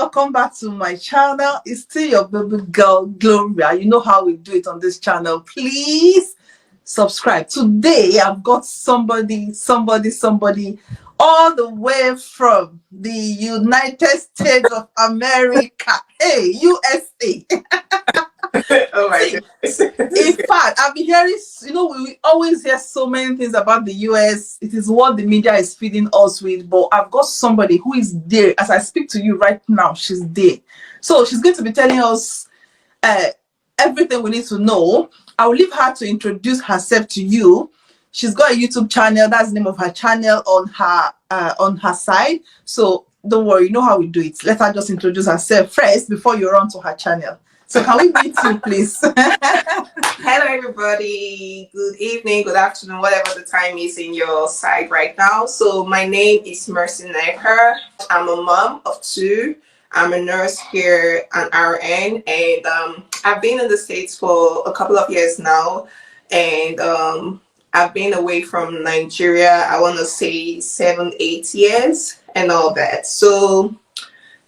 welcome back to my channel. It's still your baby girl Gloria. You know how we do it on this channel. Please subscribe. Today I've got somebody all the way from the United States of America. Hey, USA. Oh my goodness. In fact, I've been hearing, we always hear so many things about the US. It is what the media is feeding us with. But I've got somebody who is there. As I speak to you right now, she's there. So she's going to be telling us everything we need to know. I will leave her to introduce herself to you. She's got a YouTube channel. That's the name of her channel on her side. So don't worry, you know how we do it. Let her just introduce herself first before you run to her channel. So can we meet you, please? Hello, everybody. Good evening, good afternoon, whatever the time is in your side right now. So my name is Mercy Necker. I'm a mom of two. I'm a nurse here, an RN, and I've been in the States for a couple of years now. And I've been away from Nigeria, I want to say 7-8 years and all that. So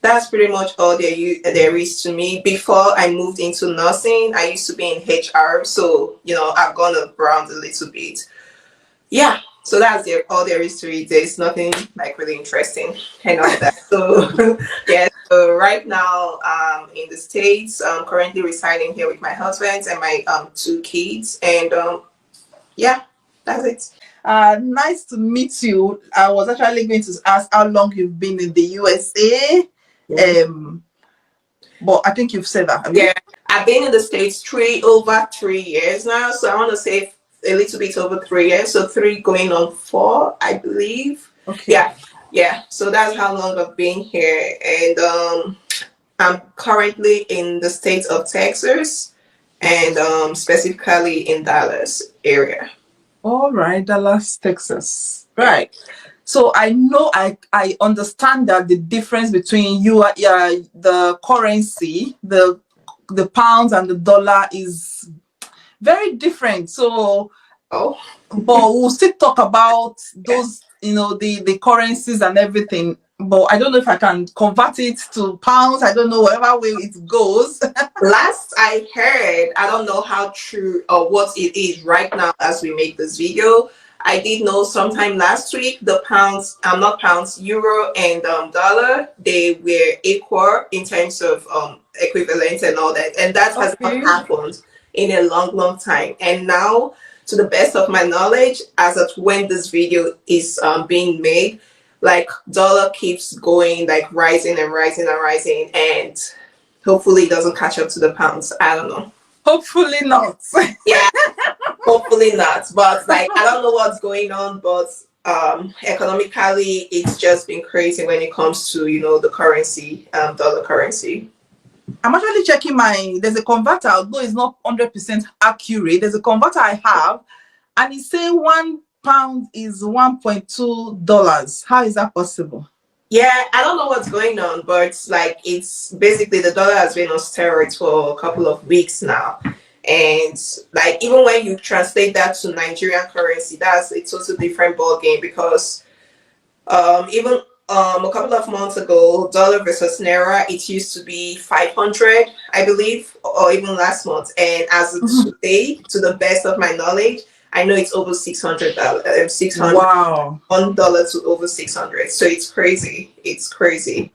that's pretty much all there is to me. Before I moved into nursing, I used to be in HR. So, I've gone around a little bit. Yeah, so that's all there is to it. There's nothing like really interesting and all that. So, yeah, so right now I'm in the States. I'm currently residing here with my husband and my two kids. And yeah, that's it. Nice to meet you. I was actually going to ask how long you've been in the USA. But I think you've said that. Yeah, I've been in the States over 3 years now, so I want to say a little bit over 3 years, so 3 going on 4, I believe. Okay. Yeah, so that's how long I've been here. And I'm currently in the state of Texas, and specifically in Dallas area. All right, Dallas, Texas. Right. So I know I understand that the difference between the currency, the pounds and the dollar is very different. So but we'll still talk about those, the currencies and everything. But I don't know if I can convert it to pounds. I don't know whatever way it goes. Last I heard, I don't know how true or what it is right now as we make this video. I did know sometime last week the pounds, not pounds, euro and dollar, they were equal in terms of equivalent and all that. And that has not happened in a long time. And now, to the best of my knowledge, as of when this video is being made, like dollar keeps going, like rising and rising and rising, and hopefully it doesn't catch up to the pounds. I don't know. Hopefully not. Yeah, hopefully not. But like, I don't know what's going on, but economically, it's just been crazy when it comes to, the currency, dollar currency. I'm actually checking there's a converter, although it's not 100% accurate. There's a converter I have, and it says £1 is $1.2. How is that possible? Yeah, I don't know what's going on, but it's basically the dollar has been on steroids for a couple of weeks now. And like, even when you translate that to Nigerian currency, that's a totally different ball game, because even a couple of months ago, dollar versus naira, it used to be 500, I believe, or even last month. And as of today, to the best of my knowledge, I know it's over $600. Wow. $1 to over 600. So it's crazy. It's crazy.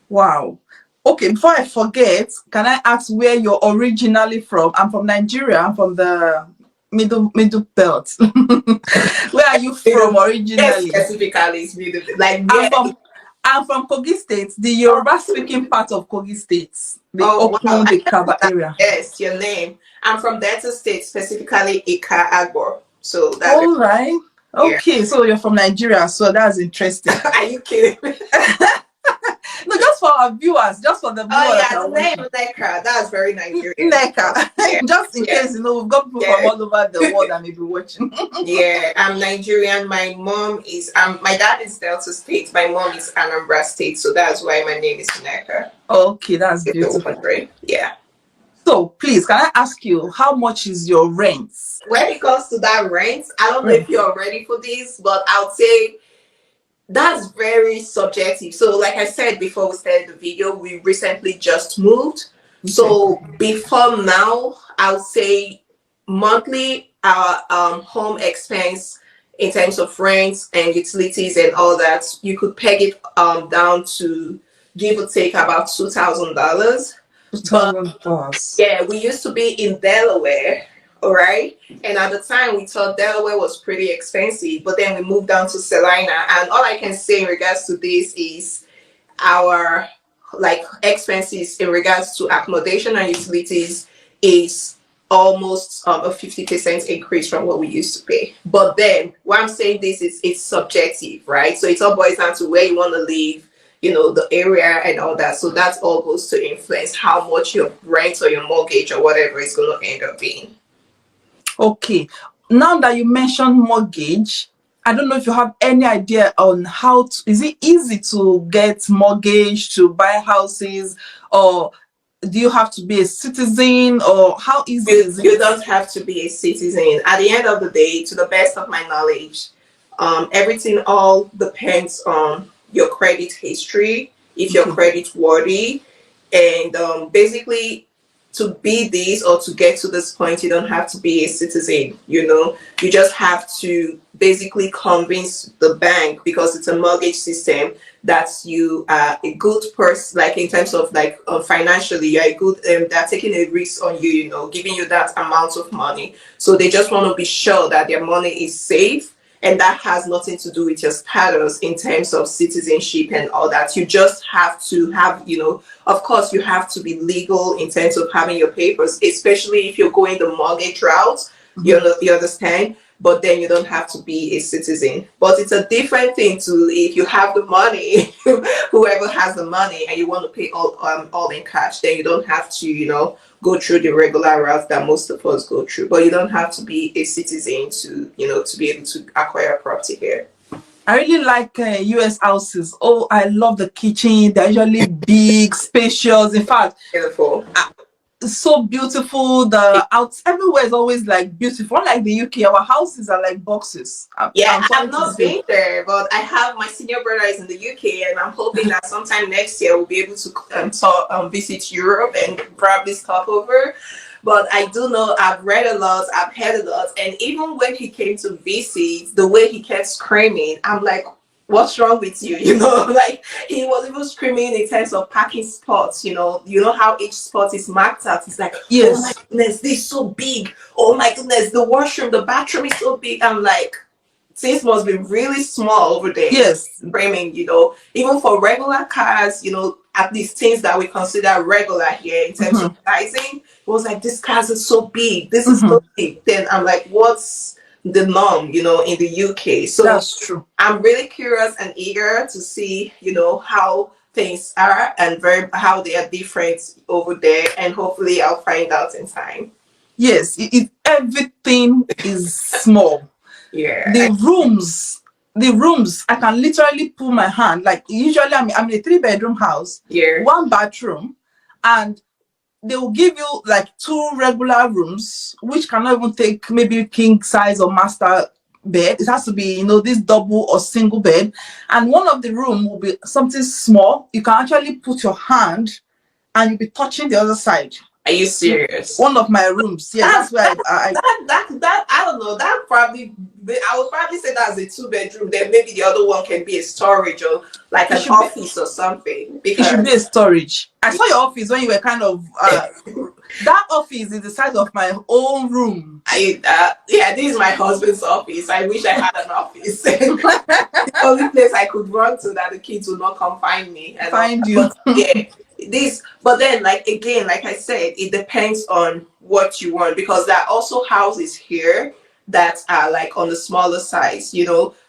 Wow. Okay, before I forget, can I ask where you're originally from? I'm from Nigeria. I'm from the middle belt. Where are you from originally? Specifically, it's middle. Like, I'm from Kogi State, the Yoruba speaking part of Kogi State. The Kaba area. Yes, your name. I'm from Delta State, specifically Ika Agbo. So that's all right. Okay, so you're from Nigeria, so that's interesting. Are you kidding me? No, just for our viewers, just for the viewers. Oh yeah, the name Neka. That's very Nigerian. Neka. Yeah. Just in case, we've got people from all over the world that may be watching. Yeah, I'm Nigerian. My mom is my dad is Delta State. My mom is Anambra State, so that's why my name is Neka. Okay, that's beautiful. Yeah. So please, can I ask you, how much is your rent? When it comes to that rent, I don't know if you're ready for this, but I'll say That's very subjective. So, like I said before we started the video, we recently just moved. Okay. So, before now, I would say monthly our home expense in terms of rent and utilities and all that, you could peg it down to give or take about $2,000. But $2,000. yeah, we used to be in Delaware, all right? And at the time, we thought Delaware was pretty expensive, but then we moved down to Salina. And all I can say in regards to this is our like expenses in regards to accommodation and utilities is almost a 50% increase from what we used to pay. But then why I'm saying this is it's subjective, right? So it all boils down to where you want to live, the area and all that. So that all goes to influence how much your rent or your mortgage or whatever is going to end up being. Okay. Now that you mentioned mortgage, I don't know if you have any idea on is it easy to get mortgage to buy houses, or do you have to be a citizen, or how easy is it? You don't have to be a citizen. At the end of the day, to the best of my knowledge, everything all depends on your credit history, if you're credit worthy, and basically to be this or to get to this point, you don't have to be a citizen. You just have to basically convince the bank, because it's a mortgage system, that you are a good person, like in terms of like financially, you're a good, they're taking a risk on you, giving you that amount of money. So they just want to be sure that their money is safe, and that has nothing to do with your status in terms of citizenship and all that. You just have to have, of course, you have to be legal in terms of having your papers, especially if you're going the mortgage route. You understand? But then you don't have to be a citizen. But it's a different thing to if you have the money, whoever has the money, and you want to pay all in cash, then you don't have to, go through the regular route that most of us go through. But you don't have to be a citizen to, to be able to acquire property here. I really like US houses. Oh, I love the kitchen. They're usually big, spacious. In fact, Beautiful. So beautiful. The out everywhere is always like beautiful. Unlike the UK, our houses are like boxes. Yeah, I've not been there, but I have my senior brother is in the UK, and I'm hoping that sometime next year we'll be able to visit Europe and probably stop over. But I do know, I've read a lot, I've heard a lot, and even when he came to visit, the way he kept screaming, I'm like, what's wrong with you? Like he was even screaming in terms of parking spots. You know how each spot is marked out. It's like, yes, oh my goodness, this is so big. Oh my goodness, the washroom, the bathroom is so big. I'm like, things must be really small over there. Yes, framing. Even for regular cars, at least things that we consider regular here in terms of pricing, it was like, this car is so big. This is so big. Then I'm like, what's the norm, in the UK? So that's true. I'm really curious and eager to see, how things are and how they are different over there, and hopefully I'll find out in time. Yes, everything is small. Yeah. The rooms, I can literally pull my hand. Like usually, I'm in a 3-bedroom house. Yeah. 1 bathroom, and they will give you like 2 regular rooms, which cannot even take maybe king size or master bed. It has to be, this double or single bed. And one of the room will be something small. You can actually put your hand and you'll be touching the other side. Are you serious? One of my rooms. Yeah, that's where I don't know. That probably, I would probably say that's a 2-bedroom. Then maybe the other one can be a storage or like an office or something. Because it should be a storage. I saw your office when you were kind of that office is the size of my own room. Yeah, this is my husband's office. I wish I had an office. The only place I could run to that the kids would not come find me. Find you. But, yeah. But then, like I said, it depends on what you want, because there are also houses here that are like on the smaller size.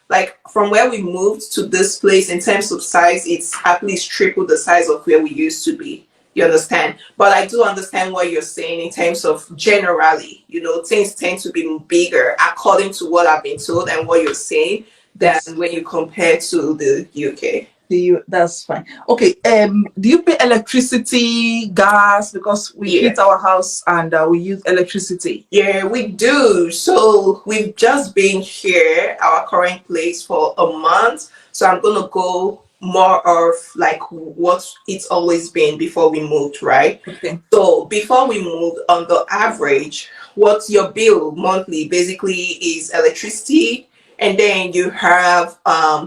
Like from where we moved to this place, in terms of size, it's at least triple the size of where we used to be. You understand? But I do understand what you're saying in terms of generally, things tend to be bigger according to what I've been told and what you're saying than when you compare to the UK. That's fine. Okay. Do you pay electricity, gas? Because we heat our house and we use electricity. Yeah, we do. So we've just been here, our current place, for a month. So I'm gonna go more of like what it's always been before we moved, right? Okay. So before we moved, on the average, what's your bill monthly basically is electricity, and then you have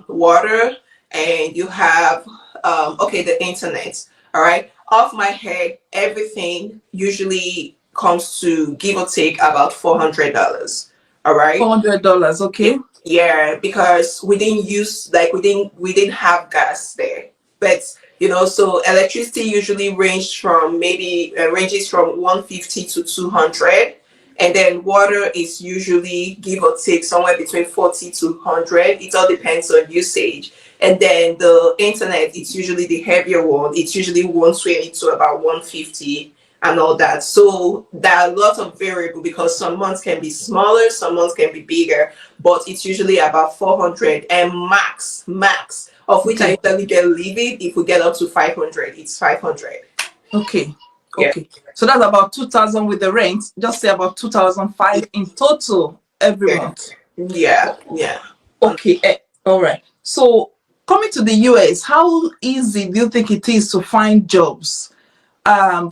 water, and you have okay, the internet. All right. Off my head, everything usually comes to give or take about $400. All right. $400. Okay. Yeah, because we didn't use like we didn't have gas there. But so electricity usually ranges from 150 to 200, and then water is usually give or take somewhere between 40 to 100. It all depends on usage. And then the internet, it's usually the heavier one. It's usually 120 to about 150 and all that. So there are a lot of variable because some months can be smaller, some months can be bigger, but it's usually about 400 and max of which Okay. I usually get livid. If we get up to 500, it's 500. Okay. Yeah. Okay. So that's about 2,000 with the rent. Just say about 2,005 in total every Yeah. month. Yeah. Okay. All right. So coming to the US, how easy do you think it is to find jobs?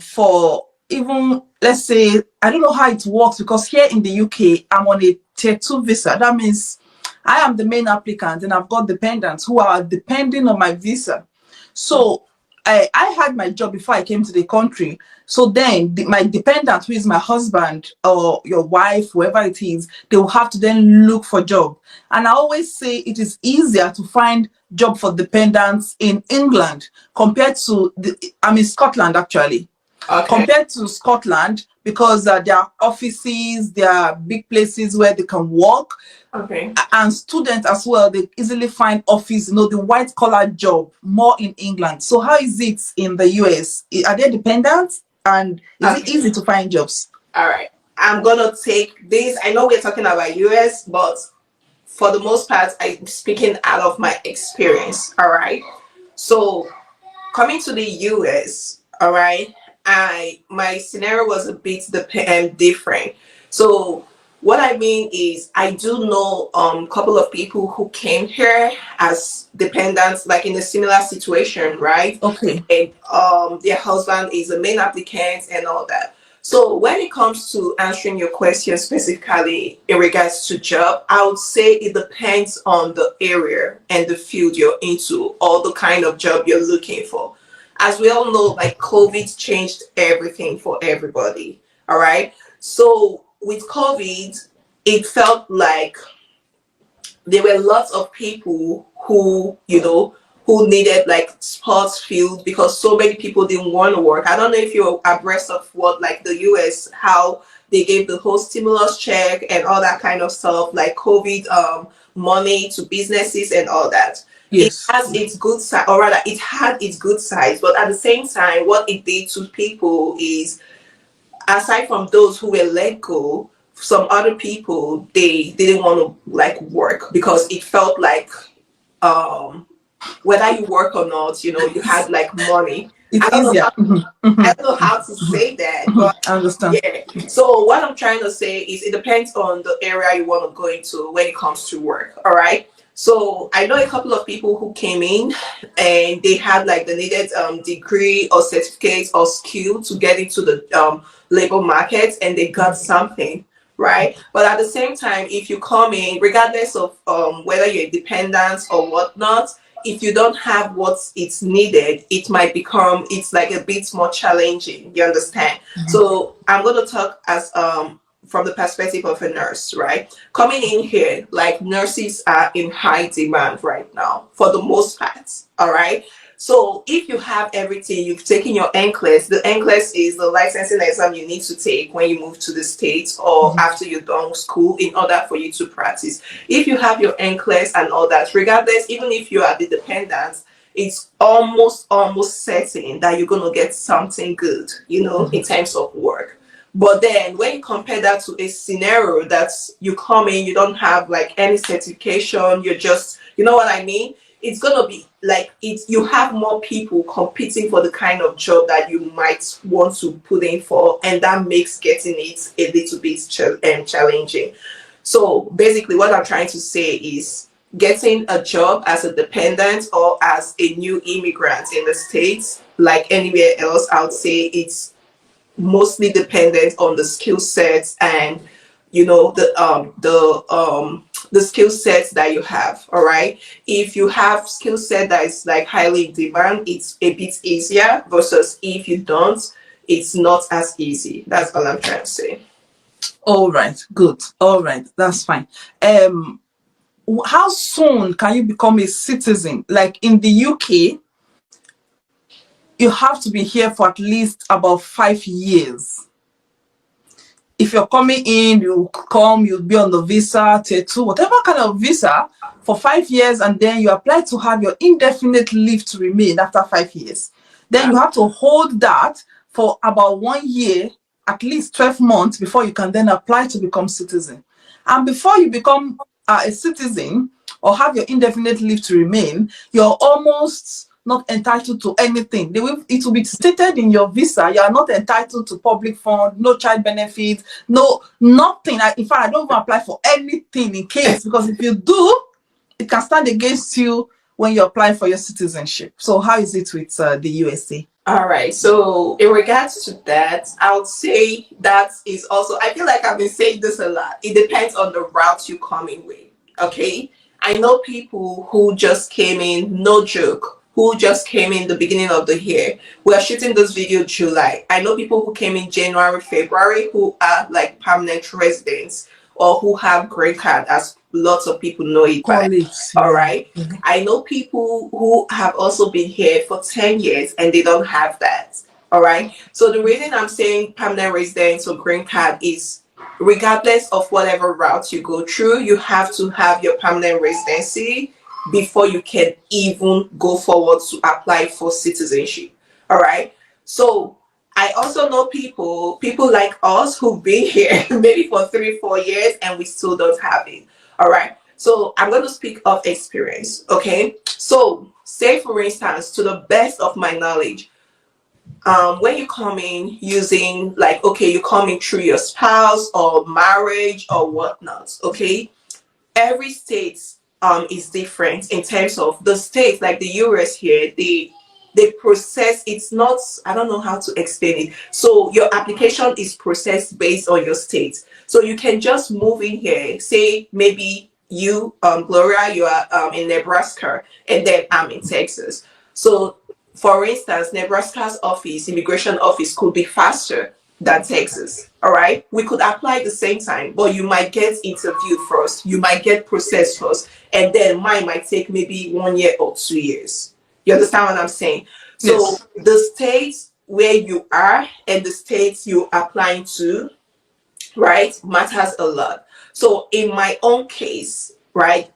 For even, let's say, I don't know how it works because here in the UK, I'm on a tier 2 visa. That means I am the main applicant and I've got dependents who are depending on my visa. So I had my job before I came to the country. So then my dependent, who is my husband or your wife, whoever it is, they will have to then look for job. And I always say it is easier to find job for dependents in England compared to I'm in Scotland actually. Okay. Compared to Scotland, because there are offices, there are big places where they can work. Okay. And students as well, they easily find office, the white collar job more in England. So how is it in the US? Are they dependent? And is it easy to find jobs? All right. I'm gonna take this. I know we're talking about US, but for the most part, I'm speaking out of my experience. All right. So coming to the US, all right, my scenario was a bit different. So what I mean is I do know a couple of people who came here as dependents, like in a similar situation, right? Okay. And their husband is a main applicant and all that. So when it comes to answering your question specifically in regards to job, I would say it depends on the area and the field you're into or the kind of job you're looking for. As we all know, like COVID changed everything for everybody. All right. So with COVID, it felt like there were lots of people who needed like sports field because so many people didn't want to work. I don't know if you're abreast of what like the US, how they gave the whole stimulus check and all that kind of stuff, like COVID money to businesses and all that. It Yes. has its good side, or rather it had its good sides, but at the same time what it did to people is, aside from those who were let go, some other people, they didn't want to like work because it felt like whether you work or not, you had like money. It's I don't know easier. how I don't know how to say that, but I understand. yeah. So what I'm trying to say is it depends on the area you want to go into when it comes to work. All right. So I know a couple of people who came in and they had like the needed degree or certificate or skill to get into the labor market, and they got something, right? But at the same time, if you come in, regardless of whether you're dependent or whatnot, if you don't have what it's needed, it's like a bit more challenging. You understand? So I'm going to talk as from the perspective of a nurse, right? Coming in here, like nurses are in high demand right now for the most part. All right. So if you have everything, you've taken your NCLEX. The NCLEX is the licensing exam you need to take when you move to the States or after you're done school in order for you to practice. If you have your NCLEX and all that, regardless, even if you are the dependent, it's almost certain that you're going to get something good, in terms of work. But then when you compare that to a scenario that's you come in, you don't have like any certification, you're just, you know what I mean? It's gonna be like you have more people competing for the kind of job that you might want to put in for, and that makes getting it a little bit challenging. So basically what I'm trying to say is getting a job as a dependent or as a new immigrant in the States, like anywhere else, I would say it's mostly dependent on the skill sets and the skill sets that you have. All right, if you have skill set that is like highly in demand, it's a bit easier versus if you don't, it's not as easy. That's all I'm trying to say. All right, good. All right, that's fine. How soon can you become a citizen? Like in the UK, you have to be here for at least about 5 years. If you're coming in, you'll be on the visa, tier two, whatever kind of visa for 5 years, and then you apply to have your indefinite leave to remain after 5 years. Then you have to hold that for about 1 year, at least 12 months, before you can then apply to become citizen. And before you become a citizen or have your indefinite leave to remain, you're almost not entitled to anything. It will be stated in your visa, you are not entitled to public fund, no child benefit, no nothing. In fact, I don't even apply for anything in case, because if you do, it can stand against you when you apply for your citizenship. So how is it with the USA? All right. So in regards to that, I would say that is also, I feel like I've been saying this a lot. It depends on the route you come in with. Okay. I know people who just came in, no joke, who just came in the beginning of the year. We are shooting this video July. I know people who came in January, February, who are like permanent residents or who have green card, as lots of people know it by. All right. I know people who have also been here for 10 years and they don't have that. All right. So the reason I'm saying permanent residence or green card is, regardless of whatever route you go through, you have to have your permanent residency before you can even go forward to apply for citizenship. All right. So I also know people like us who've been here maybe for 3-4 years and we still don't have it. All right. So I'm going to speak of experience. Okay. So say for instance, to the best of my knowledge, when you come in using like, okay, you come in through your spouse or marriage or whatnot. Okay. Every state is different in terms of the state, like the US here, they process, it's not, I don't know how to explain it. So your application is processed based on your state. So you can just move in here, say maybe you, Gloria, you are in Nebraska, and then I'm in Texas. So for instance, Nebraska's office, immigration office, could be faster than Texas. All right. We could apply at the same time, but you might get interviewed first. You might get processed first. And then mine might take maybe 1 year or 2 years. You understand what I'm saying? So yes. The states where you are and the states you're applying to, right, matters a lot. So in my own case, right,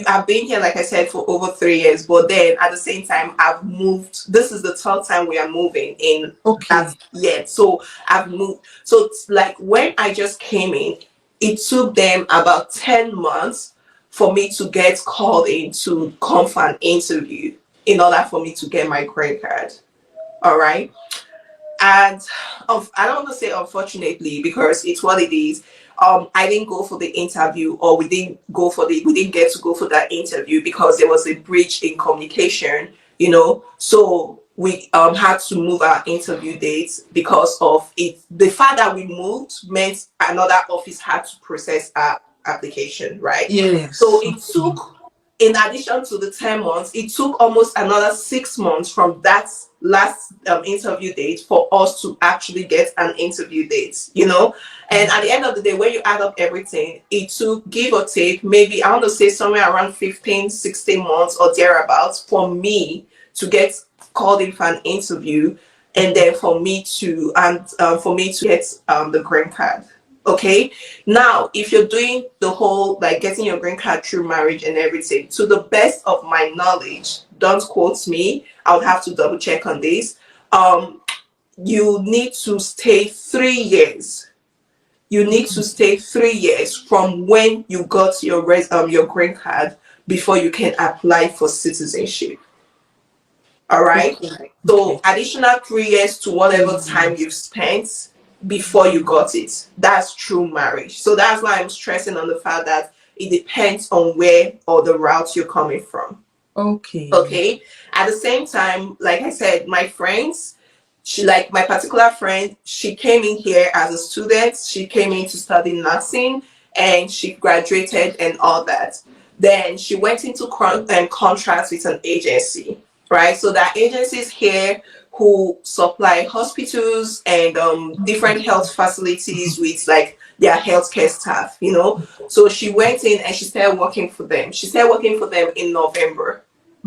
I've been here, like I said, for over 3 years, but then at the same time I've moved. This is the third time we are moving in. Okay. So I've moved. So it's like when I just came in, it took them about 10 months for me to get called in to come for an interview in order for me to get my green card. All right. And I don't want to say unfortunately, because it's what it is. I didn't go for the interview, or we didn't get to go for that interview because there was a breach in communication, so we had to move our interview dates because of it. The fact that we moved meant another office had to process our application, right? Yes. So it took, in addition to the 10 months, it took almost another 6 months from that last interview date for us to actually get an interview date, And at the end of the day, when you add up everything, it took, give or take, maybe I want to say somewhere around 15, 16 months or thereabouts for me to get called in for an interview, and then for me to get the green card. Okay. Now, if you're doing the whole, like getting your green card through marriage and everything, to the best of my knowledge, don't quote me, I would have to double check on this. You need to stay 3 years. You need to stay 3 years from when you got your green card before you can apply for citizenship. All right. Okay. So additional 3 years to whatever time you've spent before you got it. That's true marriage. So that's why I'm stressing on the fact that it depends on where or the route you're coming from. Okay. Okay. At the same time, like I said, my friends, she, like my particular friend, she came in here as a student. She came in to study nursing and she graduated and all that. Then she went into contracts with an agency, right? So that agencies here who supply hospitals and different health facilities with like their healthcare staff, you know. So she went in and she started working for them. She started working for them in November.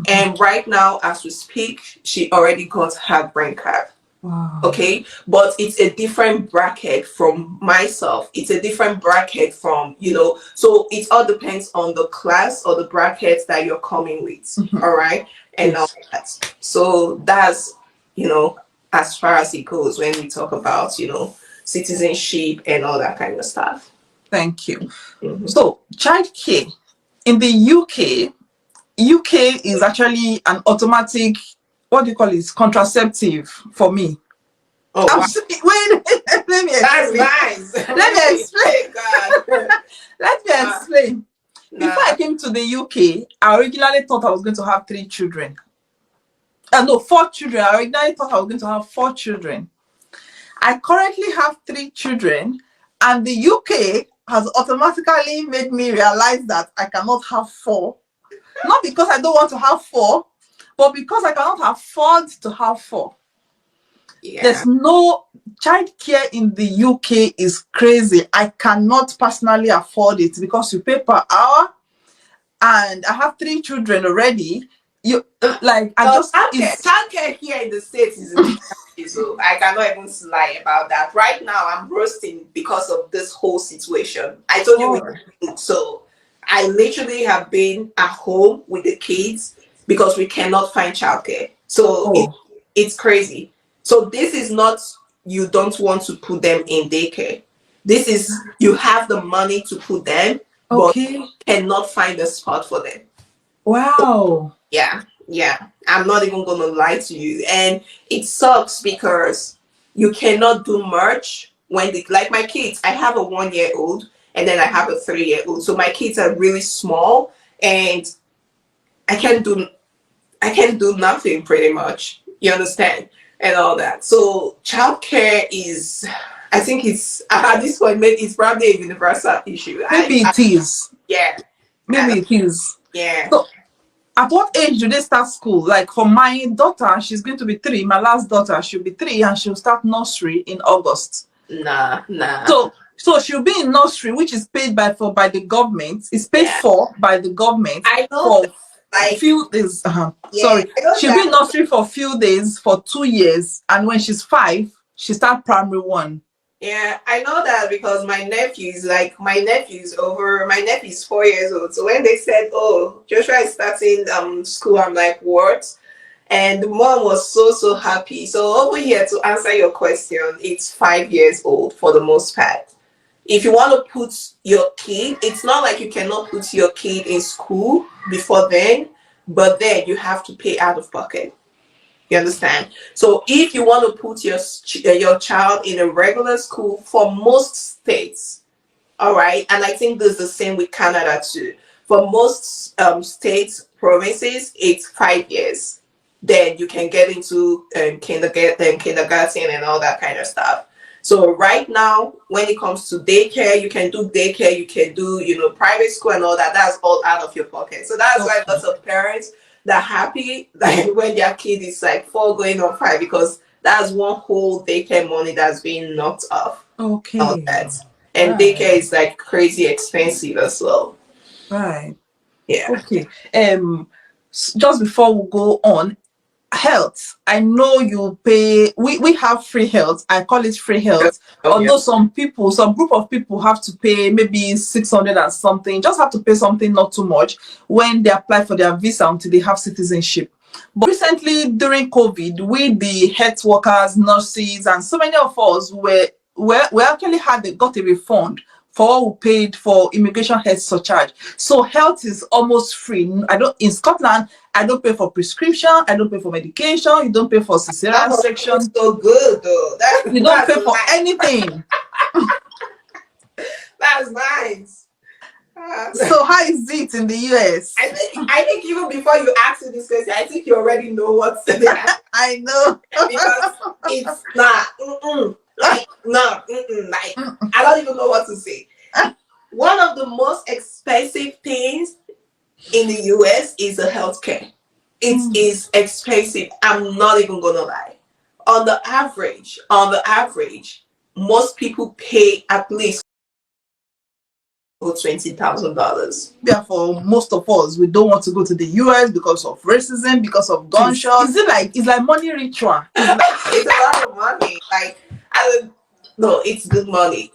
And right now, as we speak, she already got her green card. Wow. Okay, but it's a different bracket from myself. It's a different bracket from, you know, so it all depends on the class or the brackets that you're coming with. All right, and all Yes. that. So that's, you know, as far as it goes when we talk about, you know, citizenship and all that kind of stuff. Thank you. Mhm. So, childcare in the UK is actually an automatic, what do you call it, contraceptive for me. Oh wow, Wait, let me that's explain. nice. Let me explain. God. Let me explain. Before Nah. I came to the UK, I originally thought I was going to have 3 children. No, 4 children. I originally thought I was going to have 4 children. I currently have 3 children, and the UK has automatically made me realize that I cannot have 4. Not because I don't want to have 4, but because I cannot afford to have 4. Yeah. There's no childcare in the UK is crazy. I cannot personally afford it because you pay per hour, and I have 3 children already. You like I So just it's childcare here in the States is a different issue. So I cannot even lie about that. Right now, I'm roasting because of this whole situation. I told you oh, so I literally have been at home with the kids because we cannot find childcare. So oh it's crazy. So this is not you don't want to put them in daycare. This is you have the money to put them, but okay. cannot find a spot for them. Wow. Yeah, yeah. I'm not even gonna lie to you. And it sucks because you cannot do much when like my kids, I have a 1 year old and then I have a 3 year old. So my kids are really small and I can't do I can't do nothing pretty much. You understand? And all that. So childcare is I think it's at this point maybe it's probably a universal issue. Maybe it is. Yeah. Maybe it is. Yeah. So at what age do they start school? Like for my daughter, she's going to be 3. My last daughter, she'll be 3, and she'll start nursery in August. Nah. So she'll be in nursery, which is paid by the government. It's paid Yeah. for by the government I know for like few days. yeah, Sorry, I know she'll be in that. nursery for a few days for 2 years, and when she's 5, she start primary 1. Yeah, I know that because my nephew's 4 years old. So when they said, "Oh, Joshua is starting school," I'm like, "What?" And the mom was so happy. So over here to answer your question, it's 5 years old for the most part. If you want to put your kid, it's not like you cannot put your kid in school before then, but then you have to pay out of pocket. You understand? So if you want to put your child in a regular school for most states, all right, and I think this is the same with Canada too. For most states, provinces, it's 5 years. Then you can get into kindergarten and all that kind of stuff. So right now, when it comes to daycare, you can do daycare, you can do private school and all that. That's all out of your pocket. So that's why Okay. lots of parents they're happy like when their kid is like 4 going on 5 because that's one whole daycare money that's being knocked off. All Okay. that. And Right. daycare is like crazy expensive as well. Right. Yeah. Okay. Just before we go on, health. I know you pay. We have free health. I call it free health. Oh yeah. Although some group of people have to pay maybe 600 and something. Just have to pay something not too much when they apply for their visa until they have citizenship. But recently during COVID, we the health workers, nurses, and so many of us we actually got a refund for what we paid for immigration health surcharge. So health is almost free. I don't in Scotland, I don't pay for prescription, I don't pay for medication, you don't pay for That cesarean must feel section, so good though. you don't That's pay for nice. anything. That's nice. So how is it in the US? I think even before you ask me this question, I think you already know what's the answer. I know. Because it's not like no like I don't even know what to say. One of the most expensive things in the US is the healthcare. It is expensive. I'm not even gonna lie. On the average, most people pay at least $20,000. Therefore, most of us, we don't want to go to the US because of racism, because of gunshots. Is it like, it's like money ritual? It's a lot of money. Like, I don't, no, it's good money.